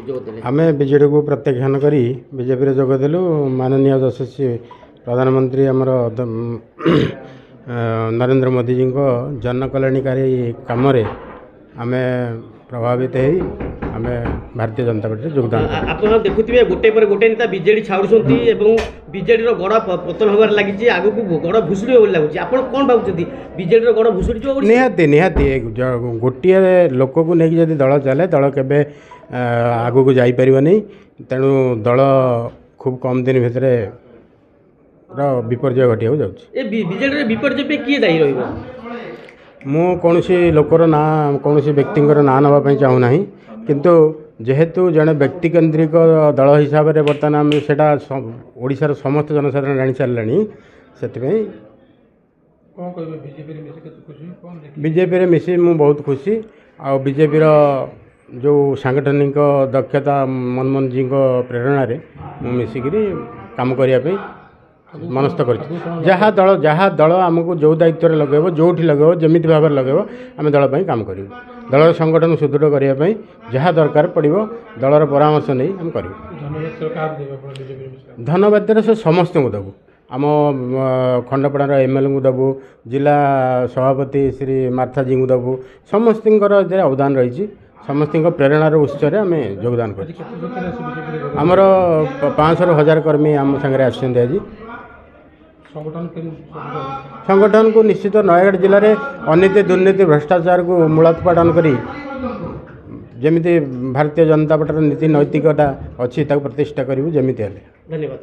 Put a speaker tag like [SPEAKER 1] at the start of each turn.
[SPEAKER 1] आम विजेडी को प्रत्याख्यान कर बीजेपी जोगदेलु माननीय यशस्वी प्रधानमंत्री आमर नरेंद्र मोदी जी को जनकल्याणकारी कम आम प्रभावित आम भारतीय जनता पार्टी योगदान।
[SPEAKER 2] आप देखुए गोटे पर गोटे नेता बीजेडी छाड़ुंट बीजेडी गड़ पतन होबार लगी आग को गड़ भुशुड़ी हो लगुच आप कौन भावुं बीजेडी गड़ भुशुड़ी
[SPEAKER 1] निहाती निहाती गोटे लोक को लेकिन जब दल चले दल के आग को जापर नहीं तेणु दल खूब कम दिन भितर विपर्य घटिया
[SPEAKER 2] जाऊँगी विपर्य पे किए दायी रही
[SPEAKER 1] मु कौन लोकर ना कौन व्यक्तिर ना नापी चाहूना किंतु जेहेतु जड़े व्यक्ति केन्द्रिक दल हिसाब से बर्तमान आम से ओडिशार समस्त जनसाधारण जानी सारे से बीजेपी मिसी मु बहुत खुशी आ बीजेपी जो सांगठनिक दक्षता मनमोहन जी प्रेरणा मिसिक काम करने मनस्थ कर जहाँ दल आमको जो दायित्व लगे जो लगे जमी भाव लगे आम दलपाई काम करूँ दल संगठन सुदृढ़ करने जहाँ दरकार पड़ो दलर परामर्श नहीं आम कर धन्यवाद से समस्त को देवु आम खंडपड़ार एमएलए को देवु जिला सभापति श्री मार्था जी को देवु समस्त अवदान रही समस्त प्रेरणार उत्स आम योगदान कर आमर 500,000 कर्मी आम सागर आज संगठन को निश्चित नयगढ़ जिले में अनीति दुर्नीति भ्रष्टाचार को मूलोत्पाटन करी जमी भारतीय जनता पार्टी नीति नैतिकता अच्छी प्रतिष्ठा करूँ जमी।
[SPEAKER 2] धन्यवाद।